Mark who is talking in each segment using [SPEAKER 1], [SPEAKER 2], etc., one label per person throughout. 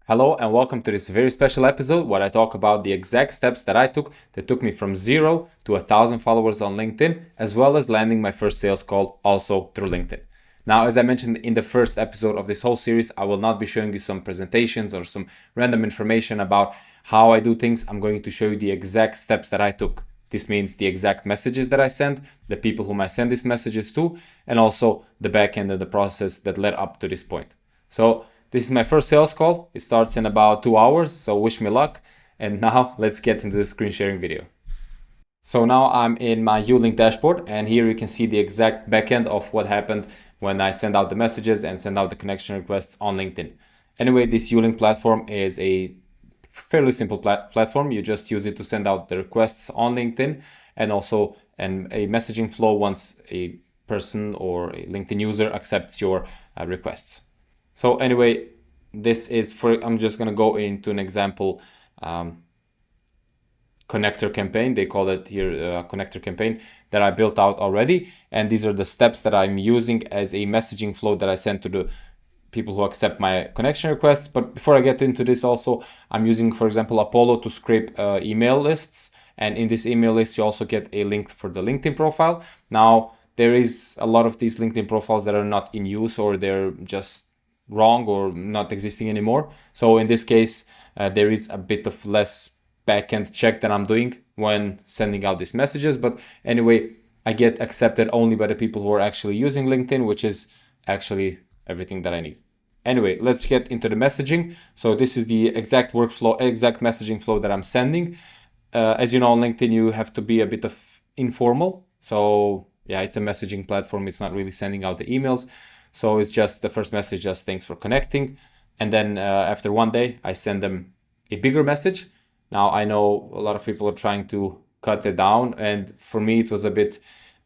[SPEAKER 1] Hello and welcome to this very special episode where I talk about the exact steps that I took that took me from 0 to 1,000 followers on LinkedIn, as well as landing my first sales call also through LinkedIn. Now, as I mentioned in the first episode of this whole series, I will not be showing you some presentations or some random information about how I do things. I'm going to show you the exact steps that I took. This means the exact messages that I sent, the people whom I send these messages to, and also the back end of the process that led up to this point. So this is my first sales call. It starts in about 2 hours, so wish me luck. And now let's get into the screen sharing video. So now I'm in my Ulink dashboard, and here you can see the exact backend of what happened when I send out the messages and send out the connection requests on LinkedIn. Anyway, this Ulink platform is a fairly simple platform. You just use it to send out the requests on LinkedIn and also a messaging flow once a person or a LinkedIn user accepts your requests. So anyway, this is I'm just going to go into an example connector campaign. They call it here connector campaign that I built out already. And these are the steps that I'm using as a messaging flow that I send to the people who accept my connection requests. But before I get into this also, I'm using, for example, Apollo to scrape email lists. And in this email list, you also get a link for the LinkedIn profile. Now, there is a lot of these LinkedIn profiles that are not in use or they're just wrong or not existing anymore. So in this case, there is a bit of less backend check that I'm doing when sending out these messages. But anyway, I get accepted only by the people who are actually using LinkedIn, which is actually everything that I need. Anyway, let's get into the messaging. So this is the exact workflow, exact messaging flow that I'm sending. As you know, on LinkedIn, you have to be a bit of informal. So yeah, it's a messaging platform. It's not really sending out the emails. So it's just the first message, just thanks for connecting. And then after one day, I send them a bigger message. Now, I know a lot of people are trying to cut it down. And for me, it was a bit,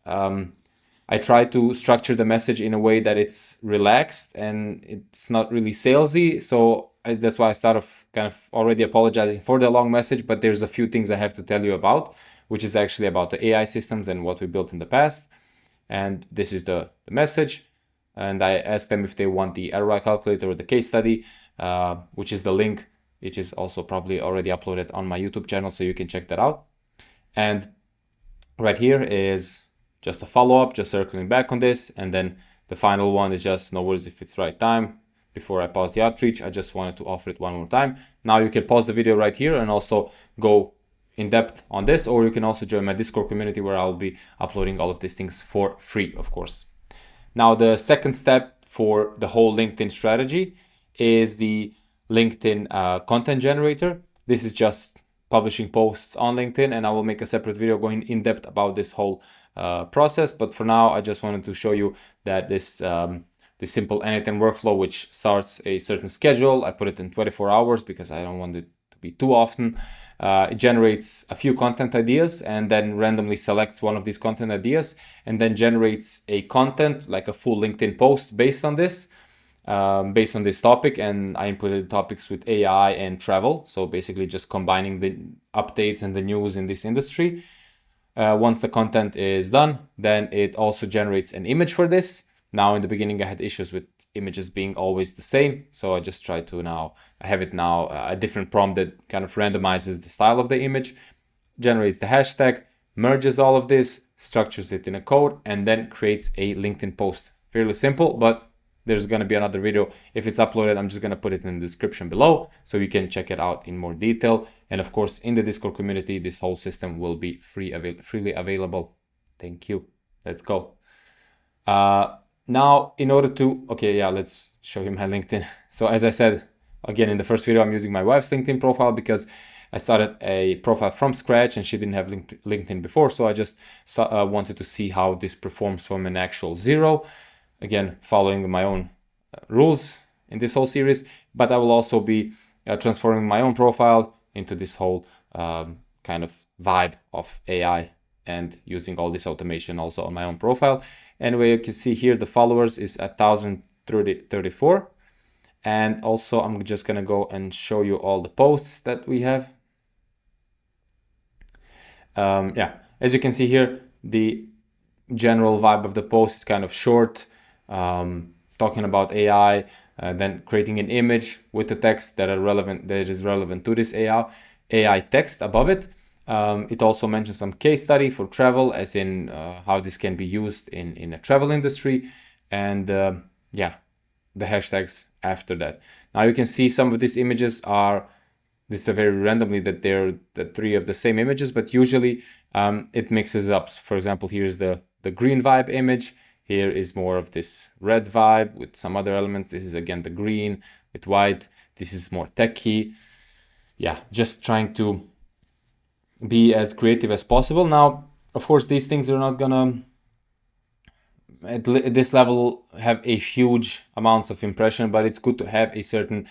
[SPEAKER 1] I try to structure the message in a way that it's relaxed and it's not really salesy. So that's why I started kind of already apologizing for the long message. But there's a few things I have to tell you about, which is actually about the AI systems and what we built in the past. And this is the message. And I asked them if they want the ROI calculator or the case study, which is the link, which is also probably already uploaded on my YouTube channel, so you can check that out. And right here is just a follow-up, just circling back on this. And then the final one is just no worries if it's right time. Before I pause the outreach, I just wanted to offer it one more time. Now you can pause the video right here and also go in depth on this, or you can also join my Discord community where I'll be uploading all of these things for free, of course. Now, the second step for the whole LinkedIn strategy is the LinkedIn content generator. This is just publishing posts on LinkedIn, and I will make a separate video going in depth about this whole process. But for now, I just wanted to show you that this simple N8N workflow, which starts a certain schedule, I put it in 24 hours because I don't want it to be too often. It generates a few content ideas and then randomly selects one of these content ideas and then generates a content like a full LinkedIn post based on this topic. And I inputted topics with AI and travel. So basically just combining the updates and the news in this industry. Once the content is done, then it also generates an image for this. Now, in the beginning, I had issues with images being always the same. So I just try to I have it now a different prompt that kind of randomizes the style of the image, generates the hashtag, merges all of this, structures it in a code, and then creates a LinkedIn post. Fairly simple, but there's going to be another video. If it's uploaded, I'm just going to put it in the description below so you can check it out in more detail. And of course, in the Discord community, this whole system will be freely available. Thank you. Let's go. Now, in order to, let's show you my LinkedIn. So as I said, again, in the first video, I'm using my wife's LinkedIn profile because I started a profile from scratch and she didn't have LinkedIn before. So I just wanted to see how this performs from an actual zero. Again, following my own rules in this whole series, but I will also be transforming my own profile into this whole kind of vibe of AI and using all this automation also on my own profile. Anyway, you can see here the followers is 1,034. And also I'm just gonna go and show you all the posts that we have. As you can see here, the general vibe of the post is kind of short, talking about AI, then creating an image with the text that is relevant to this AI text above it. It also mentions some case study for travel, as in how this can be used in a travel industry, and yeah, the hashtags after that. Now you can see some of these images are, this is very randomly that they're the 3 of the same images, but usually it mixes up. For example, here's the green vibe image. Here is more of this red vibe with some other elements. This is again the green with white. This is more techy. Yeah, just trying to be as creative as possible. Now, of course, these things are not gonna at this level have a huge amounts of impression, but it's good to have a certain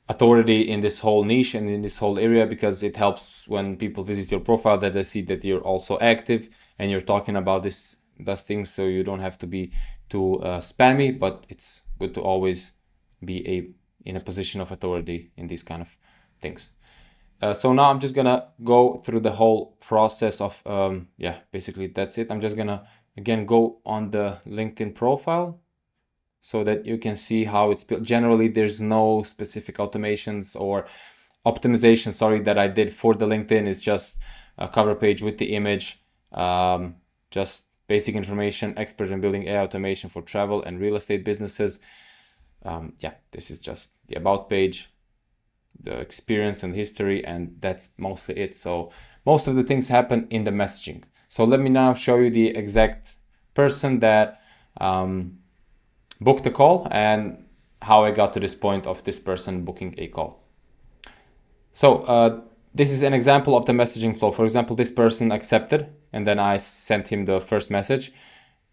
[SPEAKER 1] authority in this whole niche and in this whole area, because it helps when people visit your profile that they see that you're also active and you're talking about those things, so you don't have to be too spammy, but it's good to always be in a position of authority in these kind of things. So now I'm just gonna go through the whole process of yeah, basically that's it. I'm just gonna again go on the LinkedIn profile so that you can see how it's built. Generally, there's no specific automations or optimization, sorry, that I did for the LinkedIn. It's just a cover page with the image, just basic information, expert in building AI automation for travel and real estate businesses. Yeah, this is just the about page, the experience and history, and that's mostly it. So most of the things happen in the messaging. So let me now show you the exact person that booked a call and how I got to this point of this person booking a call. So this is an example of the messaging flow. For example, this person accepted, and then I sent him the first message,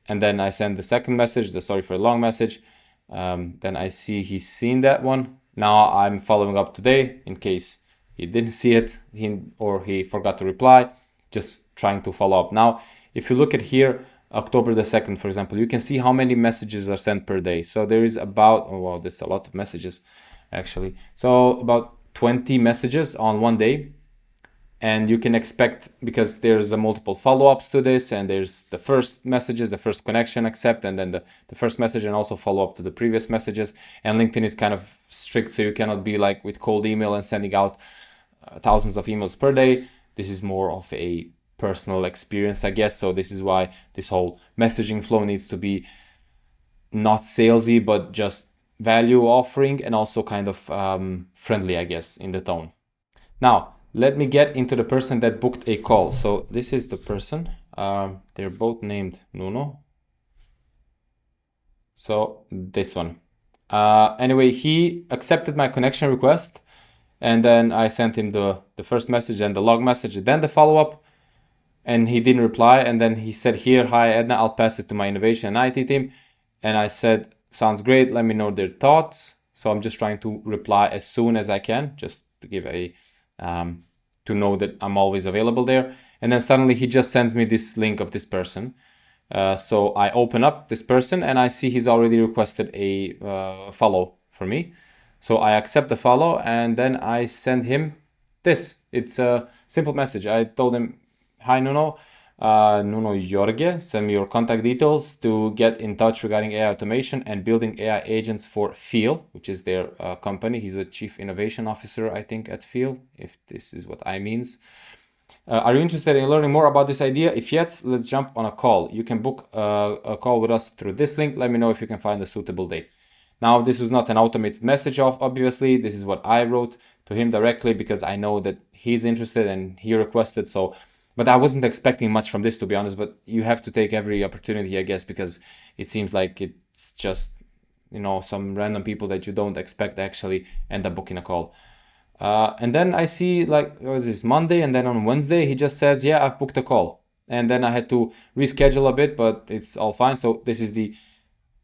[SPEAKER 1] and then I sent the second message, the sorry for a long message. Then I see he's seen that one. Now I'm following up today in case he didn't see it or he forgot to reply, just trying to follow up. Now, if you look at here, October the 2nd, for example, you can see how many messages are sent per day. So there is about, oh wow, there's a lot of messages actually. So about 20 messages on one day. And you can expect, because there's a multiple follow-ups to this, and there's the first messages, the first connection accept, and then the first message, and also follow up to the previous messages. And LinkedIn is kind of strict, so you cannot be like with cold email and sending out thousands of emails per day. This is more of a personal experience, I guess. So this is why this whole messaging flow needs to be not salesy, but just value offering, and also kind of friendly, I guess, in the tone. Now, let me get into the person that booked a call. So this is the person. They're both named Nuno. So this one. Anyway, he accepted my connection request, and then I sent him the first message and the log message, then the follow-up, and he didn't reply. And then he said here, "Hi Edna, I'll pass it to my innovation and IT team." And I said, "Sounds great, let me know their thoughts." So I'm just trying to reply as soon as I can, just to give a to know that I'm always available there. And then suddenly he just sends me this link of this person. So I open up this person and I see he's already requested a follow for me. So I accept the follow, and then I send him this. It's a simple message. I told him, "Hi Nuno, Nuno Jorge, send me your contact details to get in touch regarding AI automation and building AI agents for Feel," which is their company. He's a chief innovation officer, I think, at Feel, if this is what I means. "Are you interested in learning more about this idea? If yes, let's jump on a call. You can book a call with us through this link. Let me know if you can find a suitable date." Now, this was not an automated message, obviously. This is what I wrote to him directly, because I know that he's interested and he requested. So, but I wasn't expecting much from this, to be honest. But you have to take every opportunity, I guess, because it seems like it's just, you know, some random people that you don't expect actually end up booking a call. And then I see, like, what is this, Monday, and then on Wednesday he just says, "Yeah, I've booked a call." And then I had to reschedule a bit, but it's all fine. So this is the,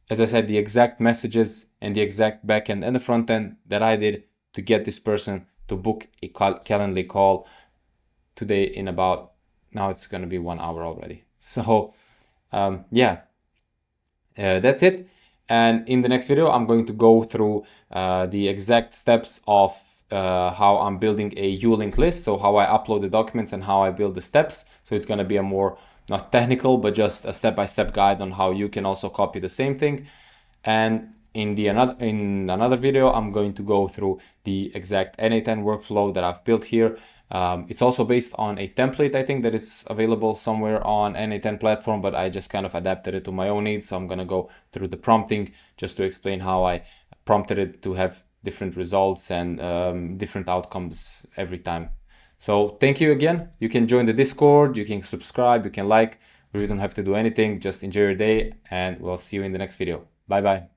[SPEAKER 1] as I said, the exact messages and the exact backend and the front end that I did to get this person to book a Calendly call today in about, now it's going to be 1 hour already. So yeah, that's it. And in the next video, I'm going to go through the exact steps of how I'm building a U-Link list. So how I upload the documents and how I build the steps. So it's going to be a more, not technical, but just a step-by-step guide on how you can also copy the same thing. And in another video, I'm going to go through the exact n8n workflow that I've built here. It's also based on a template, I think, that is available somewhere on n8n platform, but I just kind of adapted it to my own needs. So I'm going to go through the prompting just to explain how I prompted it to have different results and different outcomes every time. So thank you again. You can join the Discord, you can subscribe, you can like. You don't have to do anything. Just enjoy your day, and we'll see you in the next video. Bye bye.